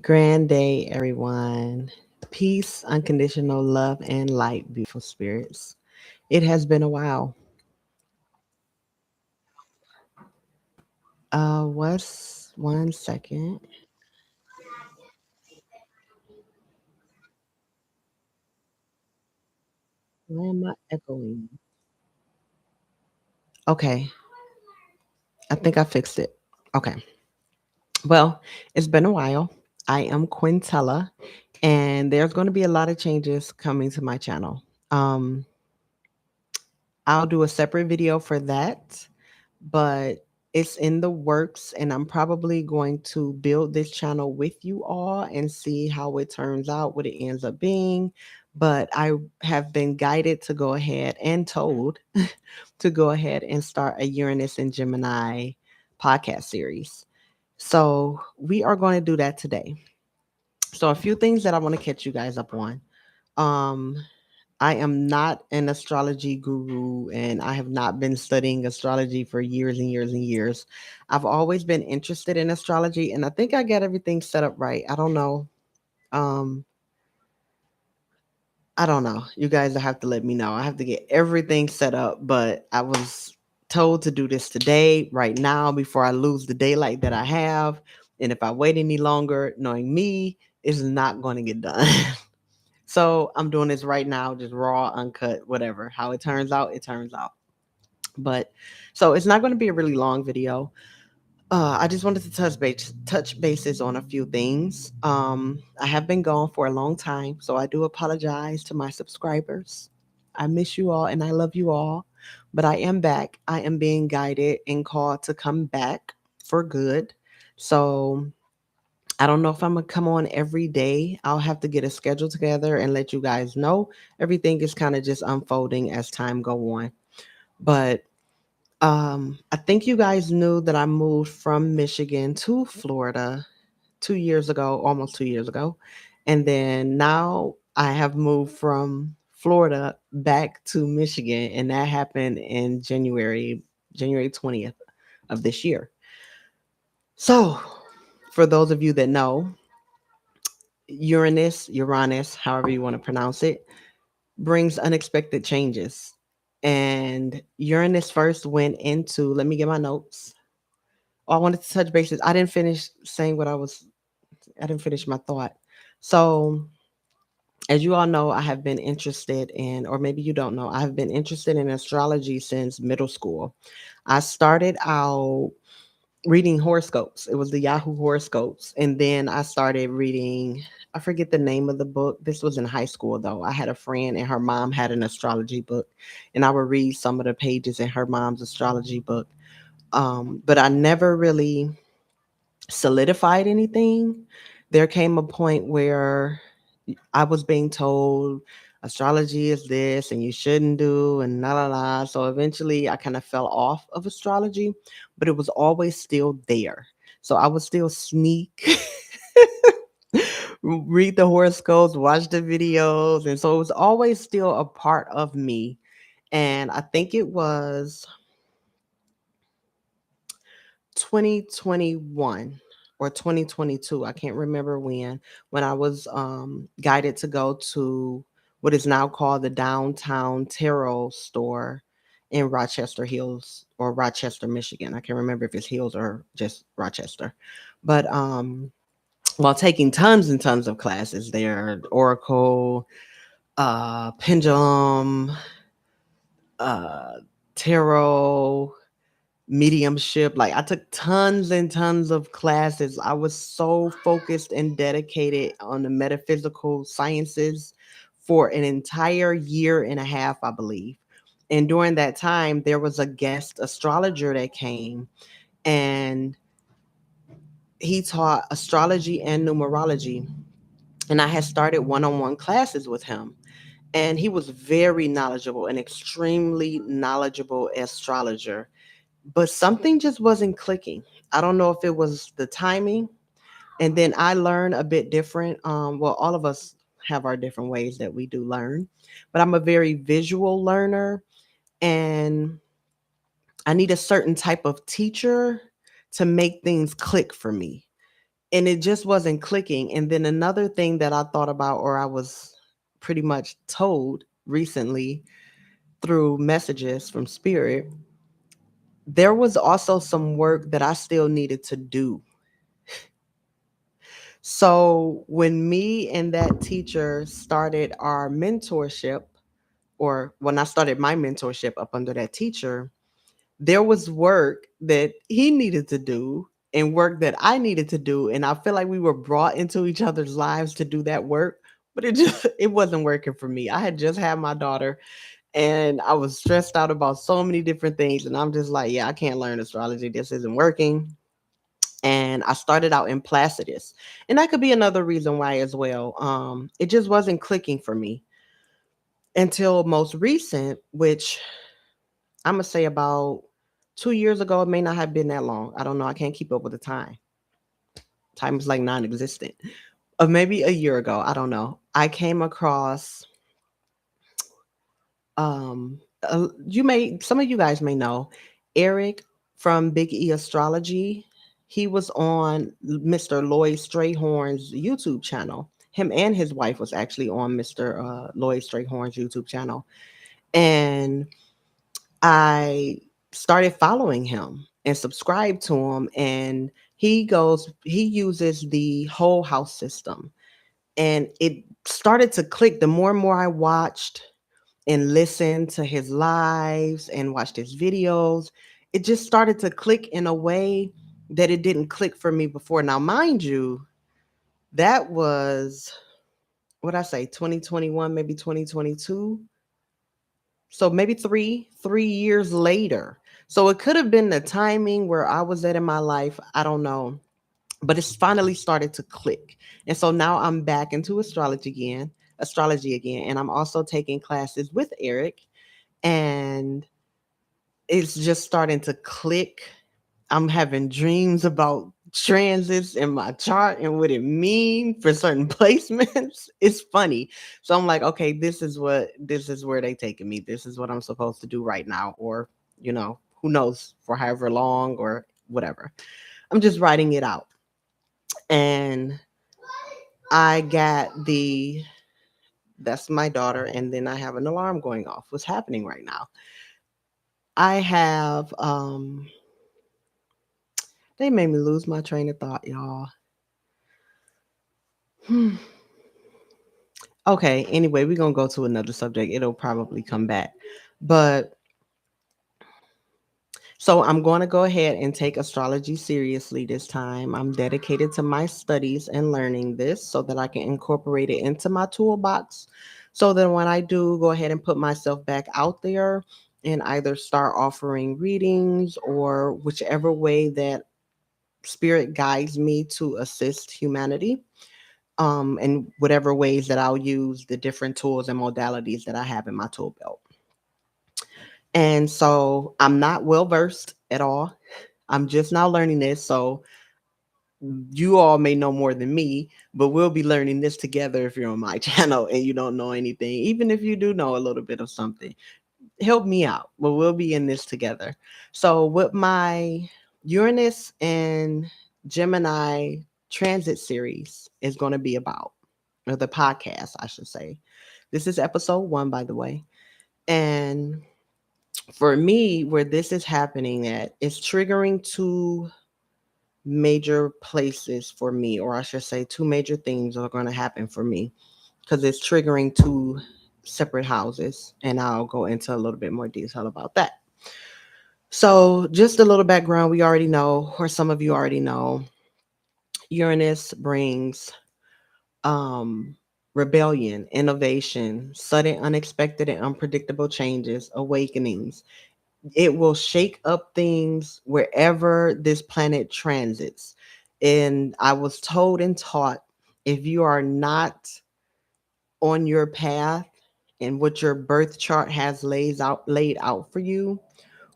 Grand day, everyone. Peace, unconditional love, and light, beautiful spirits. It has been a while. What's 1 second? Why am I echoing? Okay, I think I fixed it. Okay. Well, it's been a while. I am Quintella, and there's going to be a lot of changes coming to my channel. Um, I'll do a separate video for that, but it's in the works, and I'm probably going to build this channel with you all and see how it turns out, what it ends up being. But I have been guided to go ahead and told to go ahead and start a Uranus and Gemini podcast series. So we are going to do that today. So a few things that I want to catch you guys up on. Um, I am not an astrology guru, and I have not been studying astrology for years and years and years. I've always been interested in astrology, and I think I got everything set up right. I don't know. Um, I don't know. You guys have to let me know. I have to get everything set up, but I was told to do this today, right now, before I lose the daylight that I have. And if I wait any longer, knowing me, it's not going to get done. So I'm doing this right now, just raw, uncut, whatever. How it turns out, it turns out. But so it's not going to be a really long video. I just wanted to touch bases on a few things. I have been gone for a long time, so I do apologize to my subscribers. I miss you all and I love you all, but I am back. I am being guided and called to come back for good. So I don't know if I'm gonna come on every day. I'll have to get a schedule together and let you guys know. Everything is kind of just unfolding as time go on. But I think you guys knew that I moved from Michigan to Florida 2 years ago, almost 2 years ago. And then now I have moved from Florida back to Michigan, and that happened in January 20th of this year. So, for those of you that know, Uranus, however you want to pronounce it, brings unexpected changes. And Uranus first went into, let me get my notes. Oh, I wanted to touch bases. I didn't finish saying I didn't finish my thought. So, as you all know, I have been interested in, or maybe you don't know, I have been interested in astrology since middle school. I started out reading horoscopes. It was the Yahoo horoscopes. And then I started reading, I forget the name of the book. This was in high school, though. I had a friend, and her mom had an astrology book. And I would read some of the pages in her mom's astrology book. But I never really solidified anything. There came a point where I was being told astrology is this and you shouldn't do and la la la. So eventually I kind of fell off of astrology, but it was always still there. So I would still sneak, read the horoscopes, watch the videos. And so it was always still a part of me. And I think it was 2021 or 2022. I can't remember when I was guided to go to what is now called the Downtown Tarot store in Rochester Hills or Rochester, Michigan. I can't remember if it's Hills or just Rochester. But while taking tons and tons of classes there, Oracle, Pendulum, uh, Tarot, mediumship. Like I took tons and tons of classes. I was so focused and dedicated on the metaphysical sciences for an entire year and a half, I believe. And during that time, there was a guest astrologer that came, and he taught astrology and numerology. And I had started one-on-one classes with him. And he was very knowledgeable, an extremely knowledgeable astrologer, but something just wasn't clicking. I don't know if it was the timing. And then I learn a bit different. Well, all of us have our different ways that we do learn, but I'm a very visual learner, and I need a certain type of teacher to make things click for me. and it just wasn't clicking. And then another thing that I thought about, or I was pretty much told recently through messages from spirit, there was also some work that I still needed to do. So when me and that teacher started our mentorship, or when I started my mentorship up under that teacher, there was work that he needed to do and work that I needed to do. And I feel like we were brought into each other's lives to do that work, but it just it wasn't working for me. I had just had my daughter and I was stressed out about so many different things. And I'm just like, yeah, I can't learn astrology. This isn't working. And I started out in Placidus. And that could be another reason why as well. It just wasn't clicking for me until most recent, which I'm gonna say about 2 years ago. It may not have been that long. I don't know. I can't keep up with the time. Time is like non-existent. Or maybe a year ago. I don't know. I came across you may some of you guys may know Eric from Big E Astrology. He was on Mr. Lloyd Strayhorn's YouTube channel. Him and his wife was actually on Mr. Lloyd Strayhorn's YouTube channel. And I started following him and subscribed to him. And he uses the whole house system. And it started to click the more and more I watched and listened to his lives and watched his videos. It just started to click in a way that it didn't click for me before. Now, mind you, that was what I say, 2021, maybe 2022. So maybe three years later. So it could have been the timing where I was at in my life. I don't know. But it's finally started to click. And so now I'm back into astrology again. And I'm also taking classes with Eric. And it's just starting to click. I'm having dreams about transits in my chart and what it mean for certain placements. It's funny. So I'm like, okay, this is where they taking me. This is what I'm supposed to do right now. Or, who knows, for however long or whatever. I'm just writing it out. And I got that's my daughter, and then I have an alarm going off. What's happening right now? I have they made me lose my train of thought, y'all. Okay, anyway, we're gonna go to another subject. It'll probably come back. But so I'm going to go ahead and take astrology seriously this time. I'm dedicated to my studies and learning this so that I can incorporate it into my toolbox. So that when I do go ahead and put myself back out there and either start offering readings or whichever way that spirit guides me to assist humanity, and whatever ways that I'll use the different tools and modalities that I have in my tool belt. And so I'm not well versed at all. I'm just now learning this. So you all may know more than me, but we'll be learning this together if you're on my channel and you don't know anything. Even if you do know a little bit of something, help me out. But we'll be in this together. So with my Uranus and Gemini transit series is going to be about, or the podcast, I should say. This is episode 1, by the way. And for me, where this is happening at, it's triggering two major places for me, or I should say, two major things are going to happen for me because it's triggering two separate houses. And I'll go into a little bit more detail about that. So, just a little background, we already know, or some of you already know, Uranus brings um, rebellion, innovation, sudden, unexpected, and unpredictable changes, awakenings. It will shake up things wherever this planet transits. And I was told and taught, if you are not on your path and what your birth chart has laid out for you,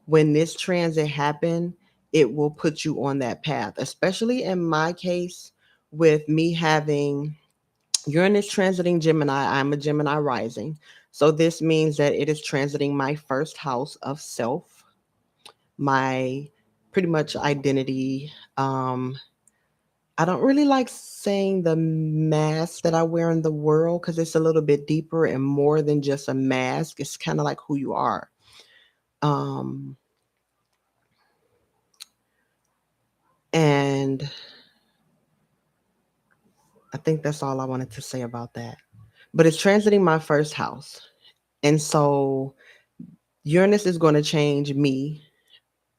when this transit happen, it will put you on that path. Especially in my case, with me having Uranus transiting Gemini. I'm a Gemini rising. So this means that it is transiting my first house of self, my pretty much identity, I don't really like saying the mask that I wear in the world because it's a little bit deeper and more than just a mask. It's kind of like who you are. Um, and I think that's all I wanted to say about that. But it's transiting my first house. And so Uranus is going to change me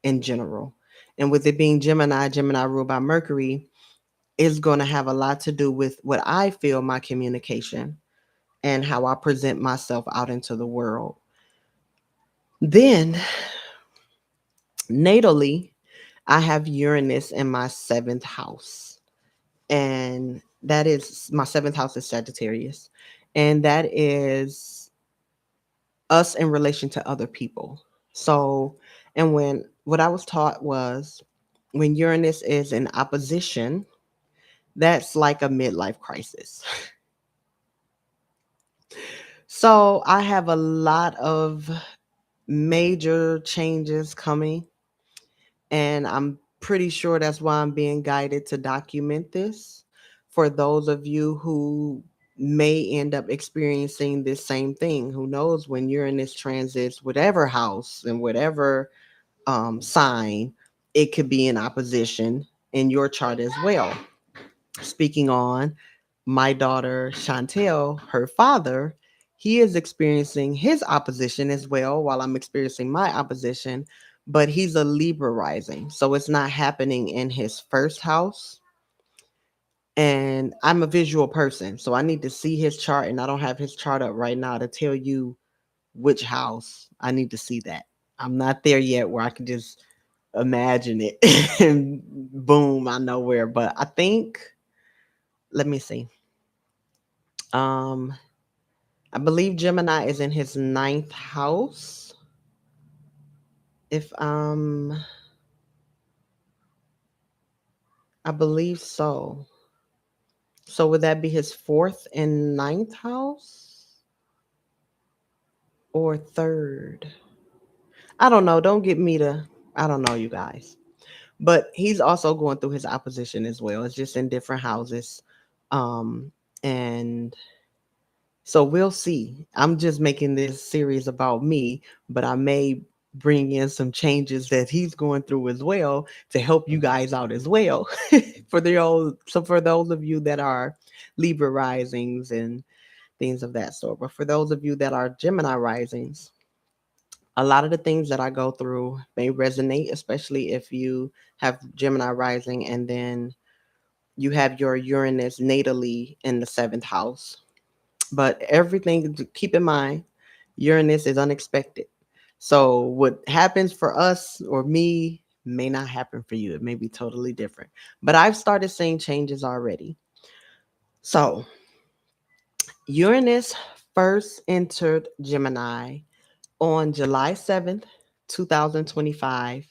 in general. And with it being Gemini, Gemini ruled by Mercury, is going to have a lot to do with what I feel my communication and how I present myself out into the world. Then, natally, I have Uranus in my seventh house. And that is my seventh house is Sagittarius. And that is us in relation to other people. So, and when what I was taught was when Uranus is in opposition, that's like a midlife crisis. So, I have a lot of major changes coming, and I'm pretty sure that's why I'm being guided to document this for those of you who may end up experiencing this same thing. Who knows when Uranus transits whatever house and whatever sign, it could be in opposition in your chart as well. Speaking on my daughter Chantel, her father, he is experiencing his opposition as well while I'm experiencing my opposition, but he's a Libra rising. So it's not happening in his first house. And I'm a visual person, so I need to see his chart, and I don't have his chart up right now to tell you which house. I need to see that. I'm not there yet where I can just imagine it and boom, I know where. But I think, let me see. Um, I believe Gemini is in his ninth house. If I believe so. So would that be his fourth and ninth house or third? I don't know. Don't get me to. I don't know, you guys. But he's also going through his opposition as well. It's just in different houses, and so we'll see. I'm just making this series about me, but I may bring in some changes that he's going through as well to help you guys out as well. For those of you that are Libra risings and things of that sort, but for those of you that are Gemini risings, a lot of the things that I go through may resonate, especially if you have Gemini rising and then you have your Uranus natally in the seventh house. But everything to keep in mind, Uranus is unexpected. So what happens for us or me may not happen for you. It may be totally different. But I've started seeing changes already. So Uranus first entered Gemini on July 7th, 2025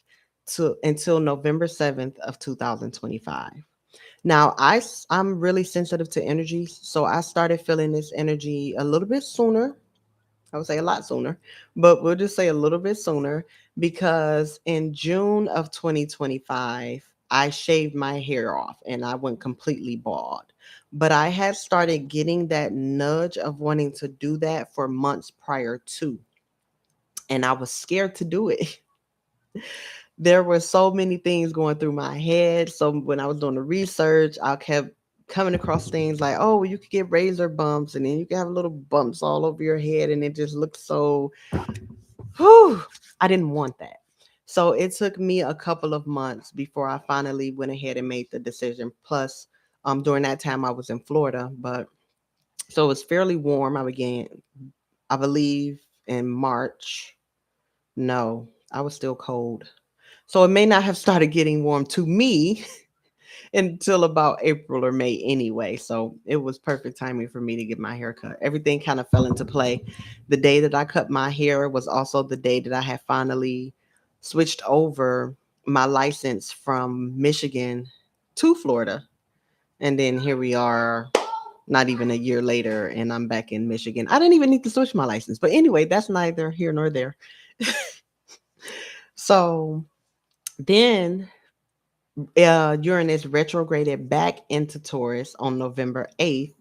to until November 7th of 2025. Now, I'm really sensitive to energy, so I started feeling this energy a little bit sooner. I would say a lot sooner, but we'll just say a little bit sooner because in June of 2025, I shaved my hair off and I went completely bald. But I had started getting that nudge of wanting to do that for months prior to, and I was scared to do it. There were so many things going through my head. So when I was doing the research, I kept coming across things like, oh, well, you could get razor bumps and then you can have little bumps all over your head and it just looks so, whew, I didn't want that. So it took me a couple of months before I finally went ahead and made the decision. Plus, during that time I was in Florida, but so it was fairly warm. I began, I believe, in March. No, I was still cold. So it may not have started getting warm to me until about April or May anyway. So it was perfect timing for me to get my hair cut. Everything kind of fell into play. The day that I cut my hair was also the day that I had finally switched over my license from Michigan to Florida. And then here we are, not even a year later, and I'm back in Michigan. I didn't even need to switch my license. But anyway, that's neither here nor there. So then Uranus retrograded back into Taurus on November 8th,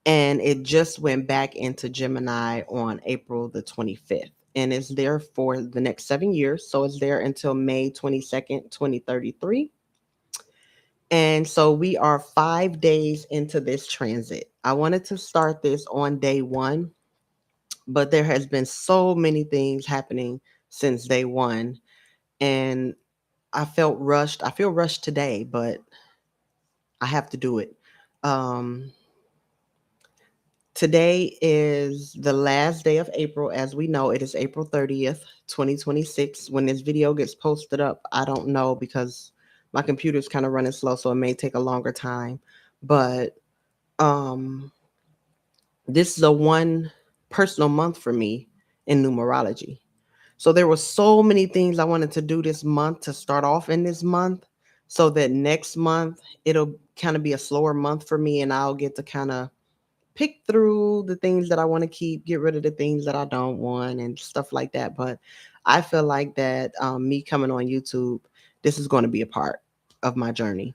and it just went back into Gemini on April the 25th. And it's there for the next 7 years. So it's there until May 22nd, 2033. And so we are 5 days into this transit. I wanted to start this on day one, but there has been so many things happening since day one. And I felt rushed. I feel rushed today, but I have to do it. Um, Today is the last day of April. As we know, it is April 30th, 2026. When this video gets posted up, I don't know because my computer's kind of running slow, so it may take a longer time. But um, this is a one personal month for me in numerology. So there were so many things I wanted to do this month to start off in this month so that next month it'll kind of be a slower month for me and I'll get to kind of pick through the things that I want to keep, get rid of the things that I don't want, and stuff like that. But I feel like that me coming on YouTube, this is going to be a part of my journey.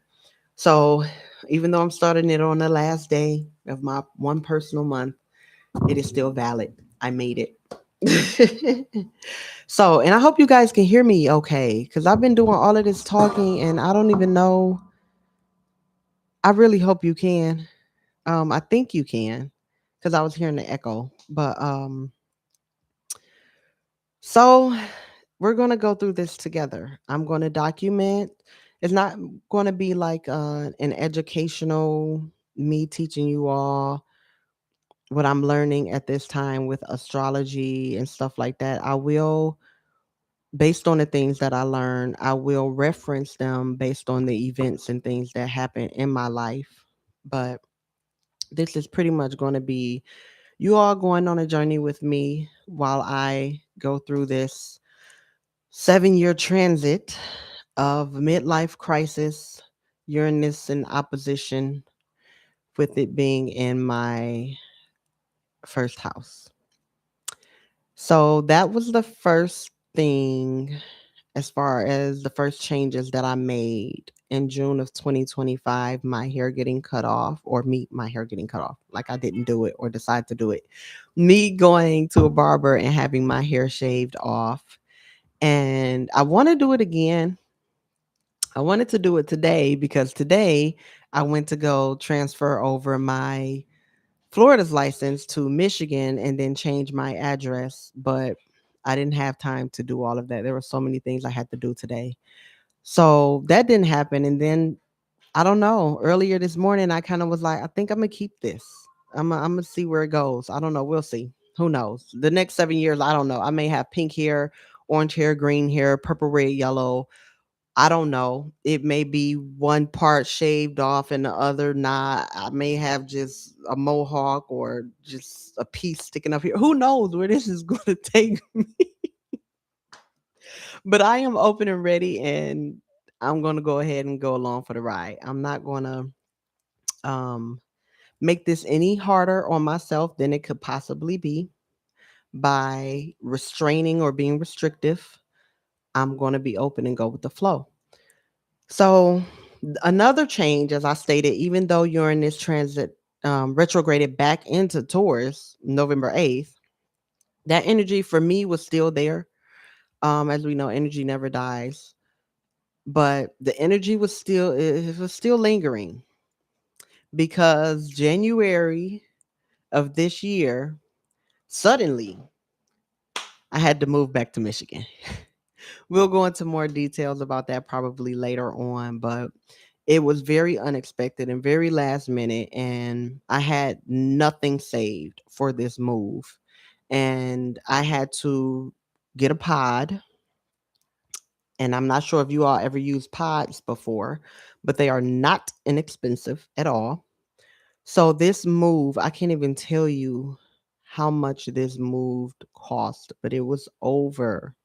So even though I'm starting it on the last day of my one personal month, it is still valid. I made it. So, and I hope you guys can hear me okay, because I've been doing all of this talking and I don't even know. I really hope you can. I think you can because I was hearing the echo. But so we're gonna go through this together. I'm gonna document. It's not gonna be like an educational me teaching you all what I'm learning at this time with astrology and stuff like that. I will, based on the things that I learn, I will reference them based on the events and things that happen in my life. But this is pretty much going to be you all going on a journey with me while I go through this 7 year transit of midlife crisis, Uranus in opposition, with it being in my first house. So that was the first thing as far as the first changes that I made in June of 2025, my hair getting cut off, or my hair getting cut off, like I didn't do it or decide to do it. Me going to a barber and having my hair shaved off. And I want to do it again. I wanted to do it today because today I went to go transfer over my Florida's license to Michigan and then change my address, but I didn't have time to do all of that. There were so many things I had to do today. So that didn't happen. And then I don't know. Earlier this morning, I kind of was like, I think I'm gonna keep this. I'm gonna see where it goes. I don't know. We'll see. Who knows? The next 7 years, I don't know. I may have pink hair, orange hair, green hair, purple, red, yellow. I don't know. It may be one part shaved off and the other not. I may have just a mohawk or just a piece sticking up here. Who knows where this is going to take me? But I am open and ready, and I'm going to go ahead and go along for the ride. I'm not going to make this any harder on myself than it could possibly be by restraining or being restrictive. I'm going to be open and go with the flow. So, another change, as I stated, even though Uranus transit retrograded back into Taurus November 8th, that energy for me was still there. As we know, energy never dies, but the energy was still, it was still lingering because January of this year, suddenly I had to move back to Michigan. We'll go into more details about that probably later on, but it was very unexpected and very last minute, and I had nothing saved for this move. And I had to get a pod, and I'm not sure if you all ever used pods before, but they are not inexpensive at all. So this move, I can't even tell you how much this move cost, but it was over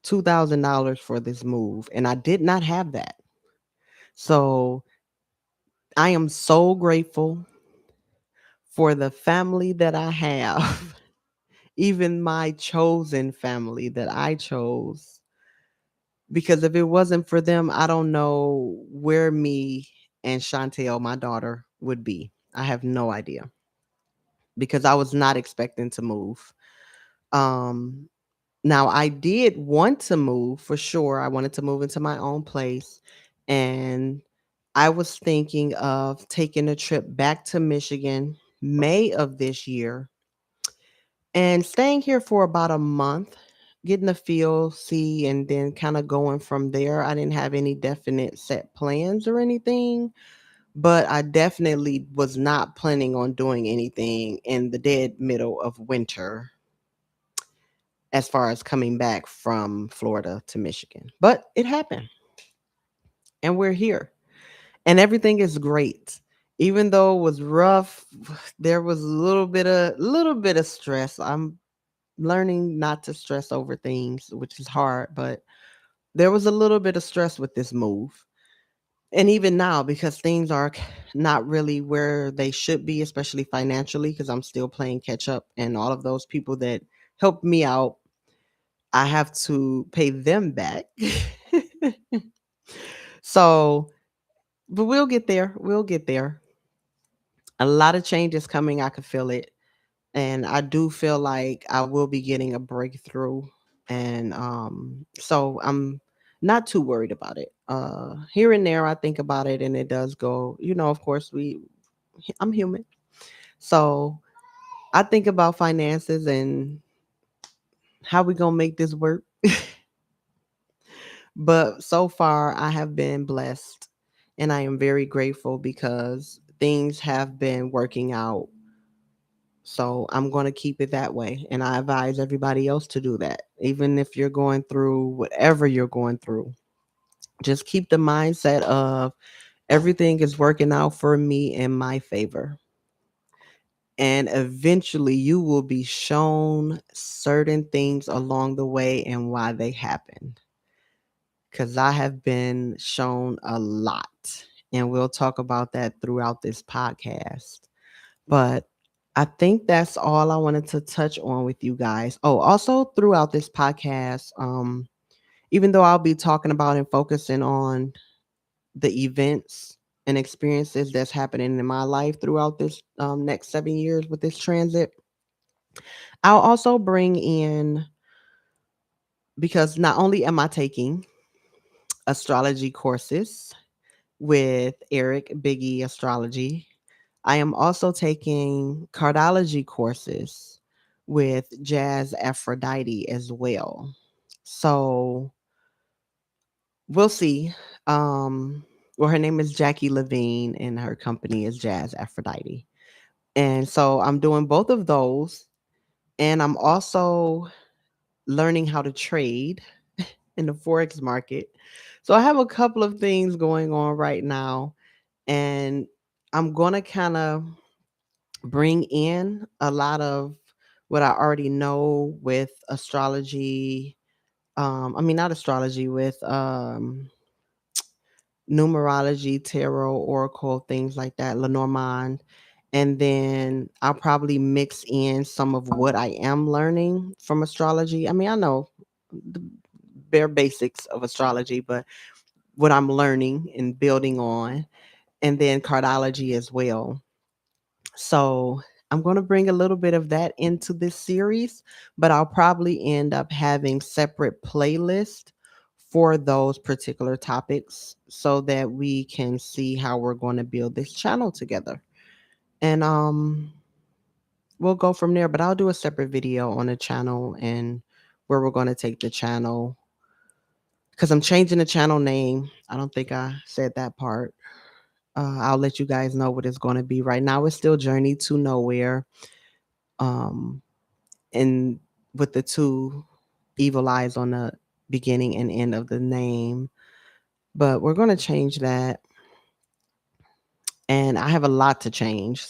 $2,000 for this move, and I did not have that. So I am so grateful for the family that I have, even my chosen family that I chose. Because if it wasn't for them, I don't know where me and Chantel, my daughter, would be. I have no idea because I was not expecting to move. Um, Now I did want to move for sure. I wanted to move into my own place, and I was thinking of taking a trip back to Michigan May of this year and staying here for about a month, getting a feel, see, and then kind of going from there. I didn't have any definite set plans or anything, but I definitely was not planning on doing anything in the dead middle of winter as far as coming back from Florida to Michigan. But it happened, and we're here, and everything is great. Even though it was rough, there was a little bit of stress. I'm learning not to stress over things, which is hard, but there was a little bit of stress with this move. And even now, because things are not really where they should be, especially financially, because I'm still playing catch up, and all of those people that helped me out, I have to pay them back. So, but we'll get there. We'll get there. A lot of change is coming. I can feel it. And I do feel like I will be getting a breakthrough. And so I'm not too worried about it. Here and there I think about it and it does go, of course I'm human. So I think about finances and how we gonna make this work. But so far, I have been blessed and I am very grateful because things have been working out. So I'm going to keep it that way. And I advise everybody else to do that. Even if you're going through whatever you're going through, just keep the mindset of everything is working out for me in my favor. And eventually you will be shown certain things along the way and why they happened. Because I have been shown a lot. And we'll talk about that throughout this podcast. But I think that's all I wanted to touch on with you guys. Oh, also throughout this podcast, even though I'll be talking about and focusing on the events and experiences that's happening in my life throughout this next 7 years with this transit, I'll also bring in, because not only am I taking astrology courses with Eric Biggie Astrology, I am also taking cardology courses with Jazz Aphrodite as well. So we'll see. Well, her name is Jackie Levine and her company is Jazz Aphrodite. And so I'm doing both of those. And I'm also learning how to trade in the Forex market. So I have a couple of things going on right now. And I'm going to kind of bring in a lot of what I already know with astrology. I mean, not astrology, with numerology, tarot, oracle, things like that, Lenormand. And then I'll probably mix in some of what I am learning from astrology. I mean, I know the bare basics of astrology, but what I'm learning and building on, and then cardology as well. So I'm going to bring a little bit of that into this series, but I'll probably end up having separate playlists for those particular topics so that we can see how we're going to build this channel together. And we'll go from there, but I'll do a separate video on the channel and where we're going to take the channel, because I'm changing the channel name. I don't think I said that part. I'll let you guys know what it's going to be. Right now it's still Journey to Nowhere. Um, and with the two evil eyes on the beginning and end of the name. But we're going to change that. And I have a lot to change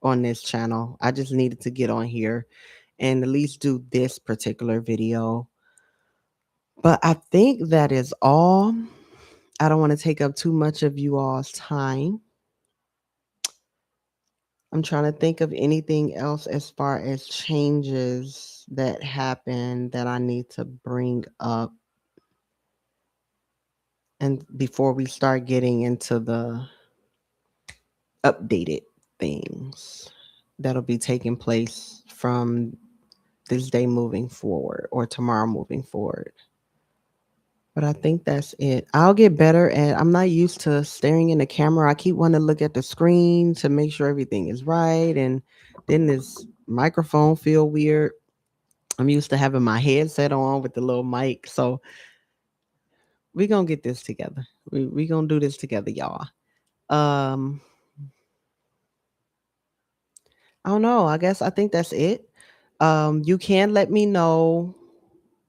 on this channel. I just needed to get on here and at least do this particular video. But I think that is all. I don't want to take up too much of you all's time. I'm trying to think of anything else as far as changes that happen that I need to bring up. And before we start getting into the updated things that'll be taking place from this day moving forward or tomorrow moving forward. But I think that's it. I'll get better at I'm not used to staring in the camera. I keep wanting to look at the screen to make sure everything is right. And then this microphone feel weird. I'm used to having my headset on with the little mic. So we gonna get this together. We gonna do this together, y'all. Um, I don't know. I think that's it. You can let me know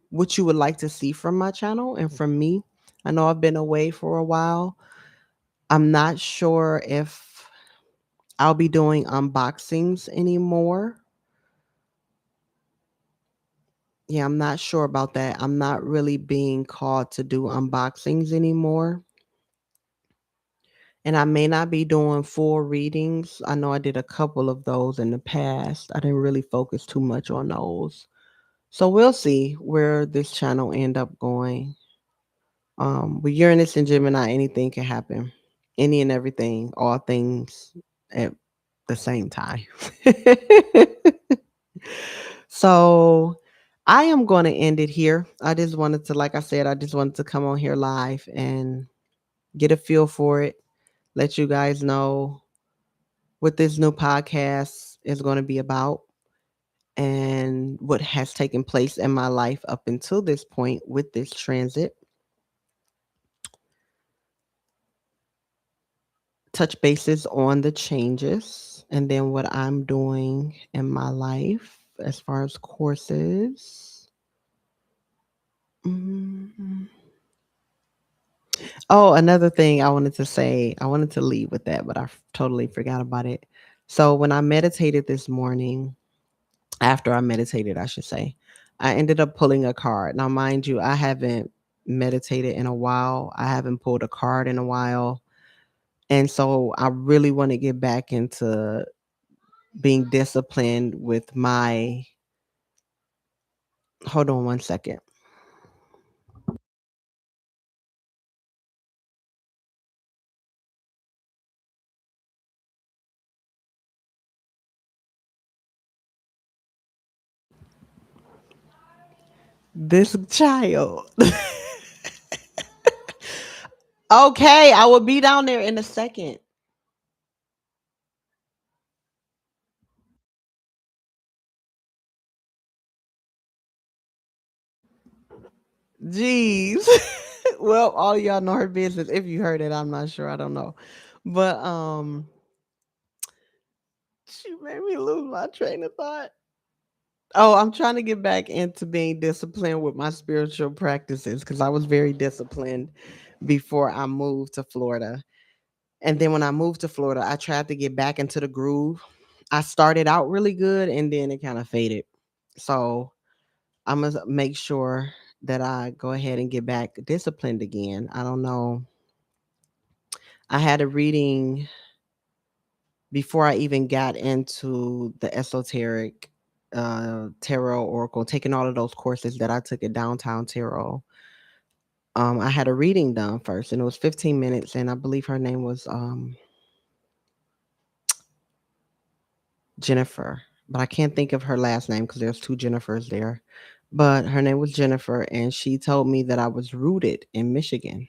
what you would like to see from my channel and from me. I know I've been away for a while. I'm not sure if I'll be doing unboxings anymore. Yeah, I'm not sure about that. I'm not really being called to do unboxings anymore. And I may not be doing full readings. I know I did a couple of those in the past. I didn't really focus too much on those. So we'll see where this channel end up going. With Uranus and Gemini, anything can happen. Any and everything, all things at the same time. So I am going to end it here. I just wanted to, like I said, I just wanted to come on here live and get a feel for it, let you guys know what this new podcast is going to be about and what has taken place in my life up until this point with this transit. Touch bases on the changes and then what I'm doing in my life as far as courses. Mhm. Oh, another thing I wanted to say, I wanted to leave with that, but I totally forgot about it. So when I meditated this morning, after I meditated, I should say, I ended up pulling a card. Now, mind you, I haven't meditated in a while. I haven't pulled a card in a while. And so I really want to get back into being disciplined with my. Hold on one second. This child. Okay, I will be down there in a second. Jeez. Well, all y'all know her business. If you heard it, I'm not sure. I don't know. But she made me lose my train of thought. Oh, I'm trying to get back into being disciplined with my spiritual practices because I was very disciplined before I moved to Florida. And then when I moved to Florida, I tried to get back into the groove. I started out really good and then it kind of faded. So I'm going to make sure that I go ahead and get back disciplined again. I don't know. I had a reading before I even got into the esoteric tarot oracle, taking all of those courses that I took at Downtown Tarot. I had a reading done first, and it was 15 minutes, and I believe her name was Jennifer, but I can't think of her last name because there's two Jennifers there. But her name was Jennifer, and she told me that I was rooted in Michigan.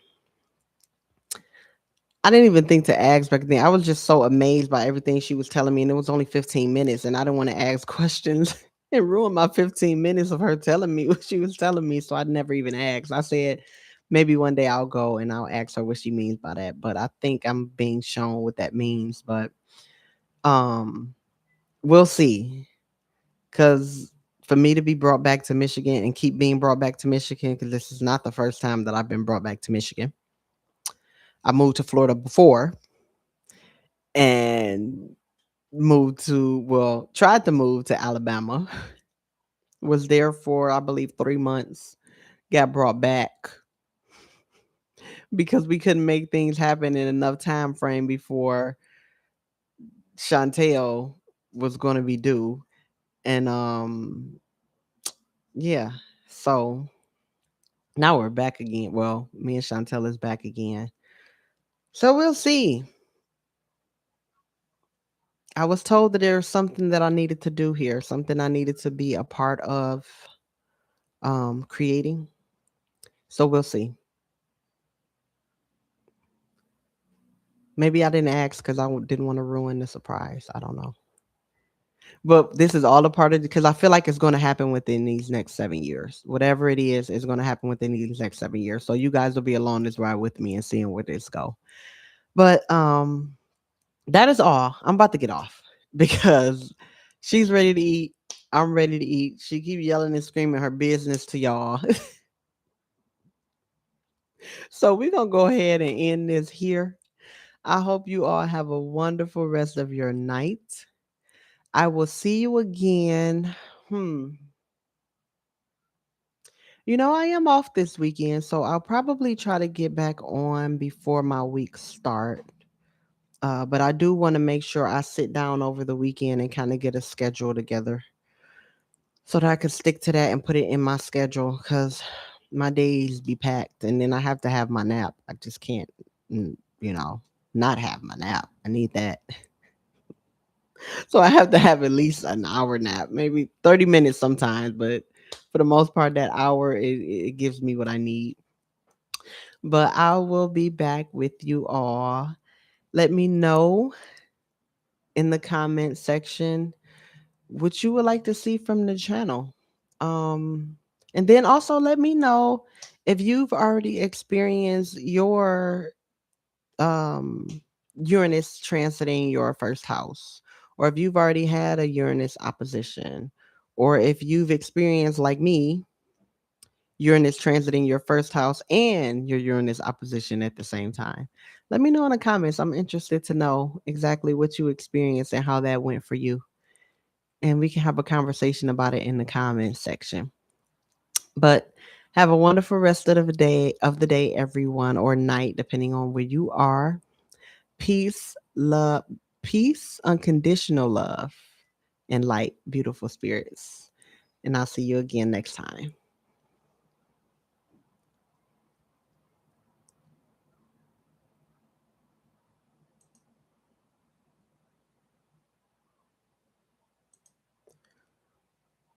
I didn't even think to ask back then. I was just so amazed by everything she was telling me, and it was only 15 minutes, and I didn't want to ask questions and ruin my 15 minutes of her telling me what she was telling me. So I never even asked. I said maybe one day I'll go and I'll ask her what she means by that. But I think I'm being shown what that means. But um, we'll see. Because for me to be brought back to Michigan and keep being brought back to Michigan, because this is not the first time that I've been brought back to Michigan. I moved to Florida before and tried to move to Alabama. Was there for, I believe, 3 months. Got brought back because we couldn't make things happen in enough time frame before Chantel was going to be due. And yeah, so Now we're back again. Well, me and Chantel is back again. So we'll see. I was told that there's something that I needed to do here, something I needed to be a part of creating. So we'll see. Maybe I didn't ask because didn't want to ruin the surprise. I don't know. But this is all a part of it because I feel like it's going to happen within these next 7 years. Whatever it is going to happen within these next 7 years. So you guys will be along this ride with me and seeing where this go. But that is all. I'm about to get off because she's ready to eat. I'm ready to eat. She keep yelling and screaming her business to y'all. So we're gonna go ahead and end this here. I hope you all have a wonderful rest of your night. I will see you again. Hmm. I am off this weekend, so I'll probably try to get back on before my week start. But I do want to make sure I sit down over the weekend and kind of get a schedule together so that I can stick to that and put it in my schedule because my days be packed and then I have to have my nap. I just can't, not have my nap. I need that. So I have to have at least an hour nap, maybe 30 minutes sometimes, but for the most part, that hour, it gives me what I need. But I will be back with you all. Let me know in the comment section what you would like to see from the channel. Um, and then also let me know if you've already experienced your um Uranus transiting your first house, or if you've already had a Uranus opposition, or if you've experienced like me, Uranus transiting your first house and your Uranus opposition at the same time. Let me know in the comments. I'm interested to know exactly what you experienced and how that went for you. And we can have a conversation about it in the comments section. But have a wonderful rest of the day, everyone, or night, depending on where you are. Peace, love, peace, unconditional love, and light, beautiful spirits. And I'll see you again next time.